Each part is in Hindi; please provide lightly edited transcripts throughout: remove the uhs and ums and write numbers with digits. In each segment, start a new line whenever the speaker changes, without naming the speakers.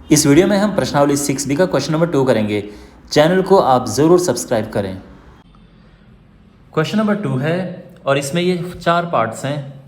इस वीडियो में हम प्रश्नावली 6B का क्वेश्चन नंबर 2 करेंगे। चैनल को आप ज़रूर सब्सक्राइब करें। क्वेश्चन नंबर 2 है और इसमें ये 4 पार्ट्स हैं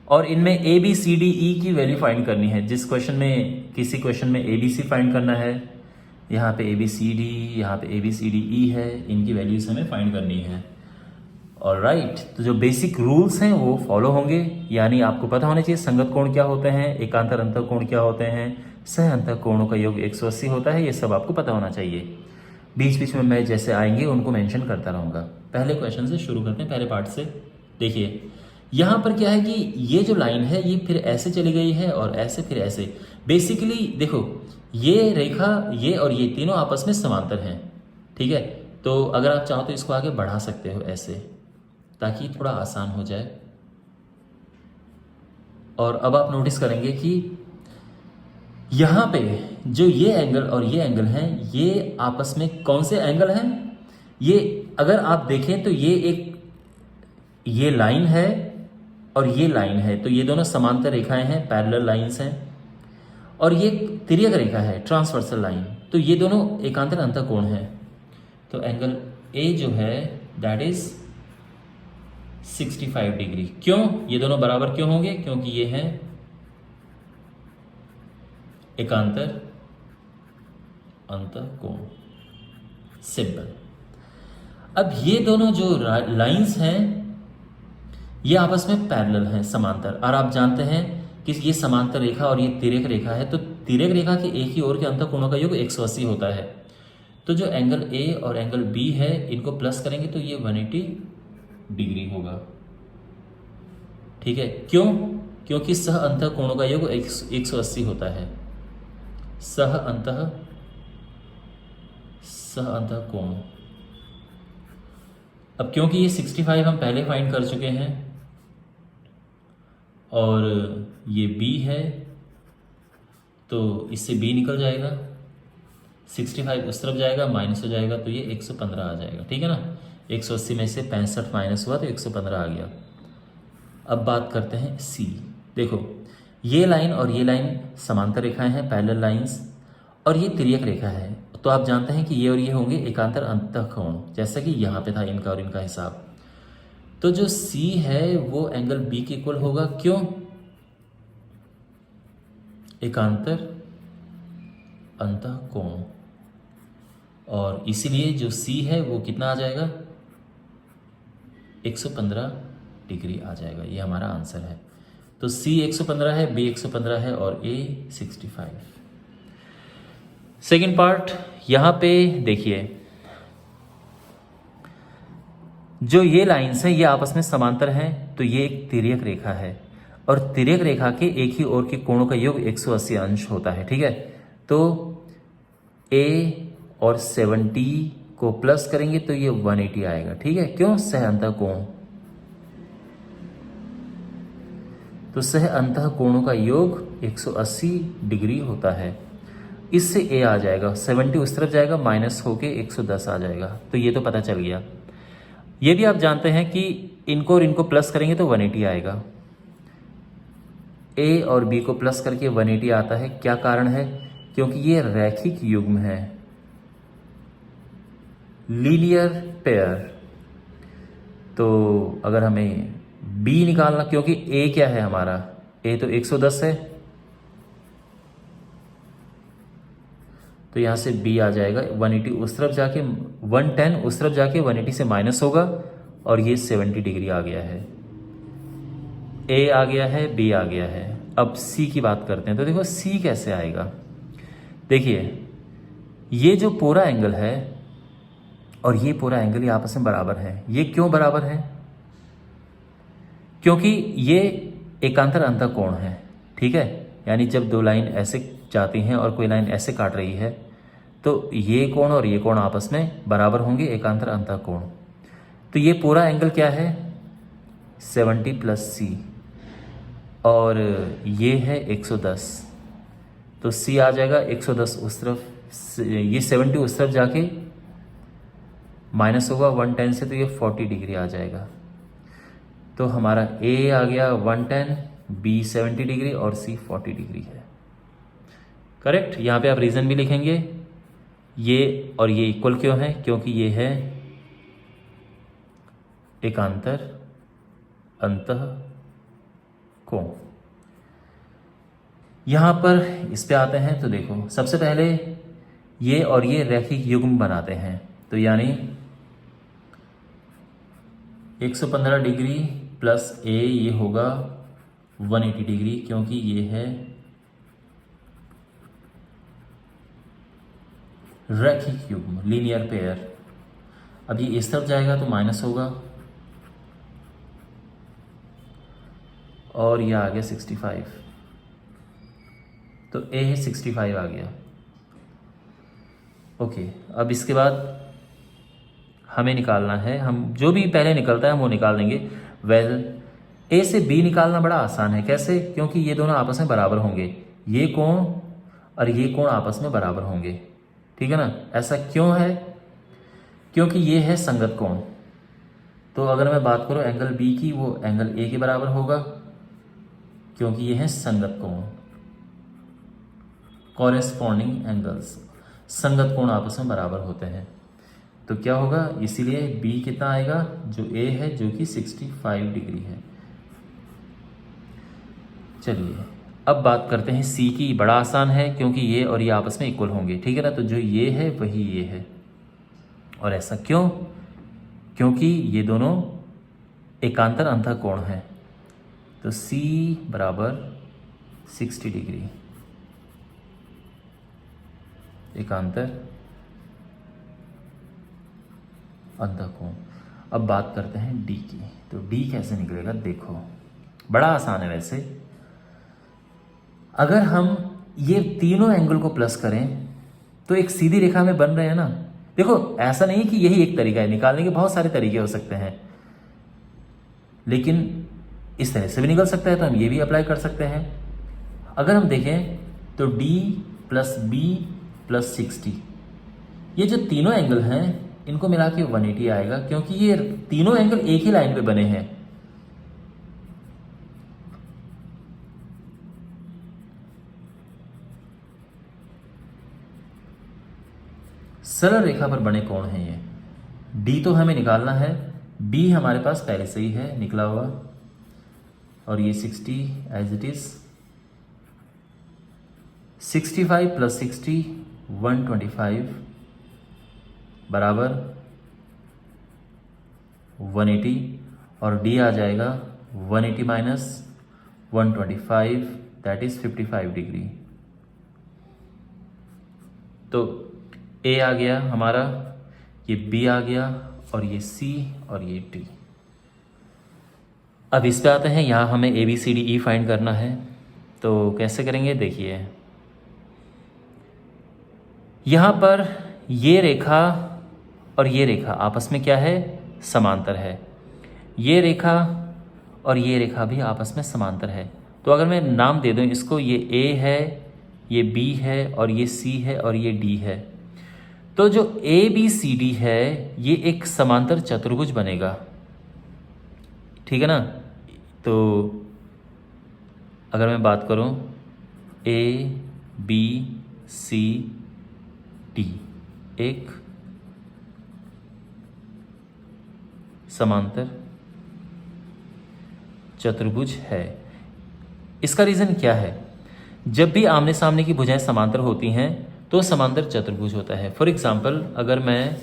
और इनमें ए बी सी डी ई की वैल्यू फाइंड करनी है। जिस क्वेश्चन में किसी क्वेश्चन में ए बी सी फाइंड करना है, यहाँ पे ए बी सी डी, यहाँ पे ए बी सी डी ई है, इनकी वैल्यूज हमें फाइंड करनी है। ऑलराइट, तो जो बेसिक रूल्स हैं वो फॉलो होंगे, यानी आपको पता होना चाहिए संगत कोण क्या होते हैं, एकांतर अंतर कोण क्या होते हैं, सह अंतर कोणों का योग 180 होता है। ये सब आपको पता होना चाहिए। बीच बीच में मैं जैसे आएंगे उनको मेंशन करता रहूँगा। पहले क्वेश्चन से शुरू करते हैं, पहले पार्ट से। देखिए यहाँ पर क्या है कि ये जो लाइन है ये फिर ऐसे चली गई है और ऐसे फिर ऐसे। बेसिकली देखो, ये रेखा ये और ये तीनों आपस में समांतर हैं, ठीक है। तो अगर आप चाहो तो इसको आगे बढ़ा सकते हो ऐसे, ताकि थोड़ा आसान हो जाए। और अब आप नोटिस करेंगे कि यहाँ पे जो ये एंगल और ये एंगल हैं, ये आपस में कौन से एंगल हैं? ये अगर आप देखें तो ये लाइन है और ये लाइन है, तो ये दोनों समांतर रेखाएं हैं, पैरेलल लाइंस हैं। और ये तिर्यक रेखा है, ट्रांसवर्सल लाइन, तो ये दोनों एकांतर अंतःकोण हैं। तो एंगल ए जो है दैट इज 65 डिग्री। क्यों? ये दोनों बराबर क्यों होंगे? क्योंकि ये हैं एकांतर अंतःकोण, सिंपल। अब ये दोनों जो लाइंस हैं ये आपस में पैरेलल हैं, समांतर। और आप जानते हैं कि ये समांतर रेखा और ये तिर्यक रेखा है, तो तिर्यक रेखा के एक ही ओर के अंतःकोणों का योग 180 होता है। तो जो एंगल ए और एंगल बी है इनको प्लस करेंगे तो ये 180 डिग्री होगा, ठीक है। क्यों? क्योंकि सह अंतःकोणों का योग 180 होता है। सह अंतःकोण। अब क्योंकि ये 65 हम पहले फाइंड कर चुके हैं और ये b है, तो इससे b निकल जाएगा, 65 उस तरफ जाएगा, माइनस हो जाएगा, तो ये 115 आ जाएगा, ठीक है ना। 180 में से 65 माइनस हुआ तो 115 आ गया। अब बात करते हैं c। देखो ये लाइन और ये लाइन समांतर रेखाएं हैं, पैरेलल लाइंस, और ये तिर्यक रेखा है। तो आप जानते हैं कि ये और ये होंगे एकांतर अंतःकोण, जैसा कि यहाँ पे था इनका और इनका हिसाब। तो जो c है वो एंगल b के इक्वल होगा। क्यों? एकांतर अंतःकोण, और इसीलिए जो c है वो कितना आ जाएगा? 115 डिग्री आ जाएगा। ये हमारा आंसर है। तो c 115 है, b 115 है और a 65। सेकेंड पार्ट, यहाँ पे देखिए जो ये लाइंस हैं ये आपस में समांतर हैं, तो ये एक तिर्यक रेखा है और तिर्यक रेखा के एक ही ओर के कोणों का योग 180 अंश होता है, ठीक है। तो a और 70 को प्लस करेंगे तो ये 180 आएगा, ठीक है। क्यों? सह अंतःकोण, तो सह अंतःकोणों का योग 180 डिग्री होता है। इससे a आ जाएगा, 70 उस तरफ जाएगा, माइनस होके 110 आ जाएगा। तो ये तो पता चल गया। ये भी आप जानते हैं कि इनको और इनको प्लस करेंगे तो 180 आएगा। a और b को प्लस करके 180 आता है। क्या कारण है? क्योंकि ये रैखिक युग्म है, लीनियर पेयर। तो अगर हमें b निकालना, क्योंकि a क्या है हमारा? a तो 110 है, तो यहाँ से b आ जाएगा 180 उस तरफ जाके, 110 उस तरफ जाके 180 से माइनस होगा और ये 70 डिग्री आ गया है। a आ गया है, b आ गया है। अब c की बात करते हैं। तो देखो c कैसे आएगा। देखिए ये जो पूरा एंगल है और ये पूरा एंगल ये आपस में बराबर है। ये क्यों बराबर है? क्योंकि ये एकांतर अंतःकोण है, ठीक है। यानी जब दो लाइन ऐसे जाती हैं और कोई लाइन ऐसे काट रही है तो ये कोण और ये कोण आपस में बराबर होंगे, एकांतर अंतःकोण। तो ये पूरा एंगल क्या है? 70 प्लस c, और ये है 110, तो c आ जाएगा 110 उस तरफ, ये 70 उस तरफ जाके माइनस होगा 110 से, तो ये 40 डिग्री आ जाएगा। तो हमारा a आ गया 110, b 70 डिग्री और c 40 डिग्री है। करेक्ट। यहाँ पे आप रीज़न भी लिखेंगे, ये और ये इक्वल क्यों है, क्योंकि ये है एकांतर अंतः कोण। यहाँ पर इस पे आते हैं तो देखो, सबसे पहले ये और ये रैखिक युग्म बनाते हैं, तो यानी 115 डिग्री प्लस ए ये होगा 180 डिग्री, क्योंकि ये है रैखिक युग्म, लीनियर पेयर। अब ये इस तरफ जाएगा तो माइनस होगा, और ये आ गया 65, तो ए है 65 आ गया। ओके, अब इसके बाद हमें निकालना है, हम जो भी पहले निकलता है हम वो निकाल देंगे। वेल, ए से बी निकालना बड़ा आसान है। कैसे? क्योंकि ये दोनों आपस में बराबर होंगे, ये कोण और ये कोण आपस में बराबर होंगे, ठीक है ना। ऐसा क्यों है? क्योंकि ये है संगत कोण। तो अगर मैं बात करूं एंगल बी की, वो एंगल ए के बराबर होगा, क्योंकि ये है संगत कोण, कॉरेस्पॉन्डिंग एंगल्स। संगत कोण आपस में बराबर होते हैं, तो क्या होगा, इसीलिए बी कितना आएगा, जो ए है जो कि 65 डिग्री है। चलिए अब बात करते हैं सी की। बड़ा आसान है, क्योंकि ये और ये आपस में इक्वल होंगे, ठीक है ना। तो जो ये है वही ये है, और ऐसा क्यों? क्योंकि ये दोनों एकांतर अंतः कोण है। तो सी बराबर 60 डिग्री एकांतर अंतः कोण। अब बात करते हैं डी की। तो डी कैसे निकलेगा, देखो बड़ा आसान है वैसे। अगर हम ये तीनों एंगल को प्लस करें तो एक सीधी रेखा में बन रहे हैं ना। देखो ऐसा नहीं कि यही एक तरीका है निकालने के, बहुत सारे तरीके हो सकते हैं, लेकिन इस तरह से भी निकल सकता है, तो हम ये भी अप्लाई कर सकते हैं। अगर हम देखें तो डी प्लस बी प्लस 60, ये जो तीनों एंगल हैं इनको मिला के 180 आएगा, क्योंकि ये तीनों एंगल एक ही लाइन पे बने हैं। सरल रेखा पर बने कोण हैं ये। डी तो हमें निकालना है, बी हमारे पास पहले से ही है निकला हुआ, और ये 60 एज इट इज। 65 प्लस 60 125 बराबर 180, और डी आ जाएगा 180 माइनस 125 दैट इज 55 डिग्री। तो ए आ गया हमारा, ये बी आ गया, और ये सी और ये डी। अब इस पे आते हैं, यहाँ हमें A B C D E find करना है। तो कैसे करेंगे, देखिए यहाँ पर ये रेखा और ये रेखा आपस में क्या है, समांतर है। ये रेखा और ये रेखा भी आपस में समांतर है। तो अगर मैं नाम दे दूं इसको, ये ए है, ये बी है, और ये सी है, और ये डी है, तो जो ए बी सी डी है ये एक समांतर चतुर्भुज बनेगा, ठीक है ना। तो अगर मैं बात करूं ए बी सी डी एक समांतर चतुर्भुज है। इसका रीजन क्या है, जब भी आमने सामने की भुजाएं समांतर होती हैं तो समांतर चतुर्भुज होता है। फॉर एग्जाम्पल, अगर मैं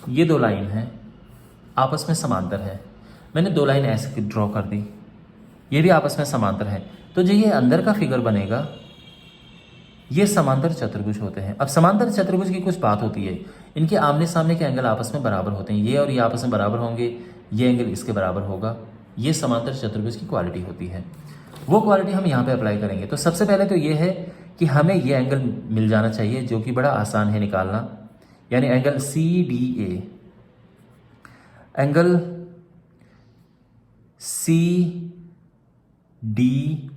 ये दो लाइन है आपस में समांतर है, मैंने दो लाइन ऐसे ड्रॉ कर दी, ये भी आपस में समांतर है, तो जो ये अंदर का फिगर बनेगा ये समांतर चतुर्भुज होते हैं। अब समांतर चतुर्भुज की कुछ बात होती है, इनके आमने सामने के एंगल आपस में बराबर होते हैं, ये और ये आपस में बराबर होंगे, ये एंगल इसके बराबर होगा, ये समांतर चतुर्भुज की क्वालिटी होती है। वो क्वालिटी हम यहाँ पे अप्लाई करेंगे। तो सबसे पहले तो ये है कि हमें ये एंगल मिल जाना चाहिए, जो कि बड़ा आसान है निकालना, यानी angle C D A. Angle C D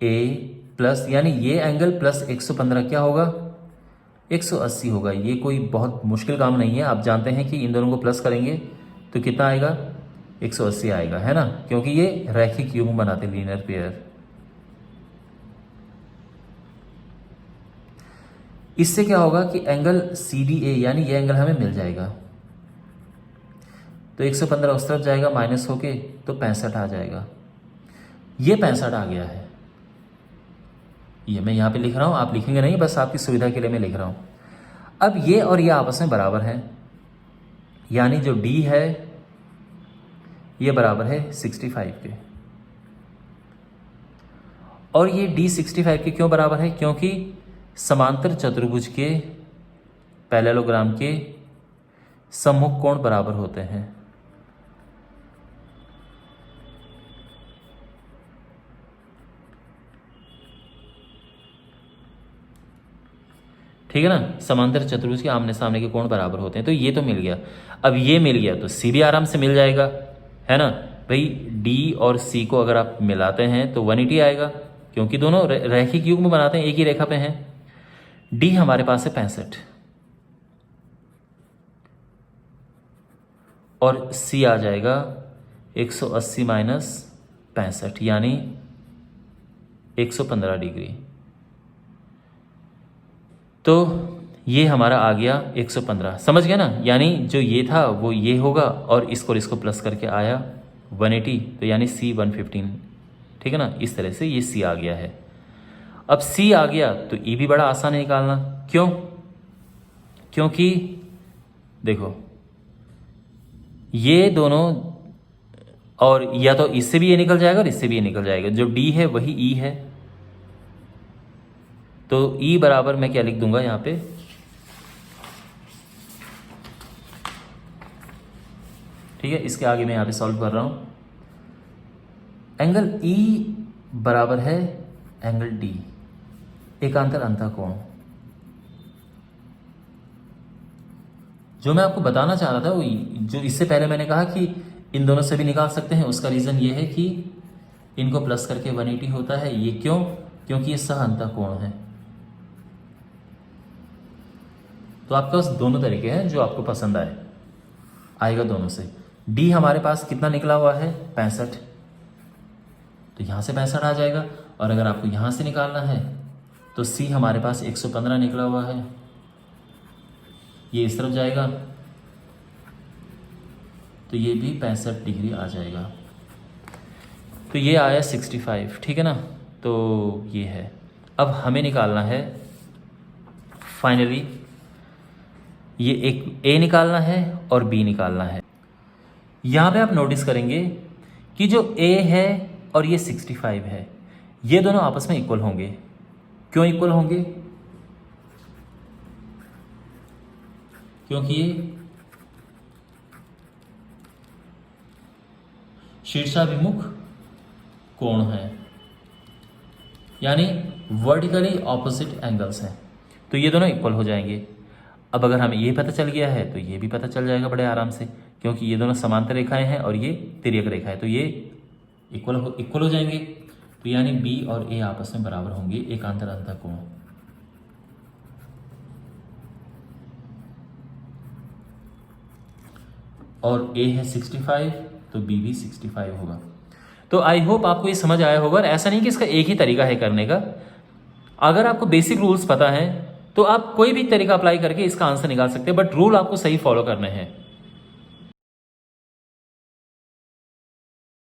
A plus, यानी ये एंगल प्लस 115 क्या होगा, 180 होगा। ये कोई बहुत मुश्किल काम नहीं है, आप जानते हैं कि इन दोनों को प्लस करेंगे तो कितना आएगा, 180 आएगा, है ना, क्योंकि ये रैखिक युग्म बनाते, लीनियर पेयर। इससे क्या होगा कि एंगल CDA यानी ये एंगल हमें मिल जाएगा। तो 115 उस तरफ जाएगा माइनस होके, तो 65 आ जाएगा। ये 65 आ गया है। ये मैं यहाँ पे लिख रहा हूँ, आप लिखेंगे नहीं, बस आपकी सुविधा के लिए मैं लिख रहा हूँ। अब ये और ये आपस में बराबर हैं, यानी जो D है ये बराबर है 65 के। और ये D 65 के क्यों बराबर है? क्योंकि समांतर चतुर्भुज के पैरेललोग्राम के सम्मुख कोण बराबर होते हैं। ठीक है ना, समांतर चतुर्भुज के आमने सामने के कोण बराबर होते हैं। तो ये तो मिल गया। अब ये मिल गया तो C भी आराम से मिल जाएगा, है ना भाई। D और C को अगर आप मिलाते हैं तो 180 आएगा, क्योंकि दोनों रैखिक युग्म बनाते हैं, एक ही रेखा पे हैं। D हमारे पास है 65 और C आ जाएगा 180 माइनस 65 यानी 115 डिग्री। तो ये हमारा आ गया 115, समझ गया ना। यानी जो ये था वो ये होगा और इसको प्लस करके आया 180, तो यानी C 115। ठीक है ना, इस तरह से ये C आ गया है। अब C आ गया तो E भी बड़ा आसान है निकालना। क्यों? क्योंकि देखो ये दोनों, और या तो इससे भी ये निकल जाएगा और इससे भी ये निकल जाएगा। जो D है वही E है, तो E बराबर मैं क्या लिख दूंगा यहाँ पे, ठीक है। इसके आगे मैं यहाँ पे सॉल्व कर रहा हूँ। एंगल E बराबर है एंगल D, एकांतर अंतःकोण। जो मैं आपको बताना चाह रहा था वो, जो इससे पहले मैंने कहा कि इन दोनों से भी निकाल सकते हैं, उसका रीज़न ये है कि इनको प्लस करके 180 होता है। ये क्यों? क्योंकि ये सह अंतःकोण है। तो आपके पास दोनों तरीके हैं, जो आपको पसंद आएगा दोनों से। D हमारे पास कितना निकला हुआ है? 65, तो यहाँ से 65 आ जाएगा। और अगर आपको यहाँ से निकालना है तो C हमारे पास 115 निकला हुआ है, ये इस तरफ जाएगा तो ये भी 65 डिग्री आ जाएगा। तो ये आया 65, ठीक है ना। तो ये है। अब हमें निकालना है फाइनली, ये एक A निकालना है और B निकालना है। यहाँ पे आप नोटिस करेंगे कि जो A है और ये 65 है, ये दोनों आपस में इक्वल होंगे। क्यों इक्वल होंगे? क्योंकि ये शीर्षाभिमुख कोण है, यानी वर्टिकली ऑपोजिट एंगल्स हैं, तो ये दोनों इक्वल हो जाएंगे। अब अगर हमें ये पता चल गया है तो ये भी पता चल जाएगा बड़े आराम से, क्योंकि ये दोनों समांतर रेखाएं हैं और ये तिर्यक रेखा है, तो ये इक्वल हो जाएंगे। तो यानी B और A आपस में बराबर होंगे, एकांतर अंतःकोण। और A है 65 तो B भी 65 होगा। तो आई होप आपको ये समझ आया होगा। और ऐसा नहीं कि इसका एक ही तरीका है करने का। अगर आपको बेसिक रूल्स पता है तो आप कोई भी तरीका अप्लाई करके इसका आंसर निकाल सकते हैं, बट रूल आपको सही फॉलो करने हैं।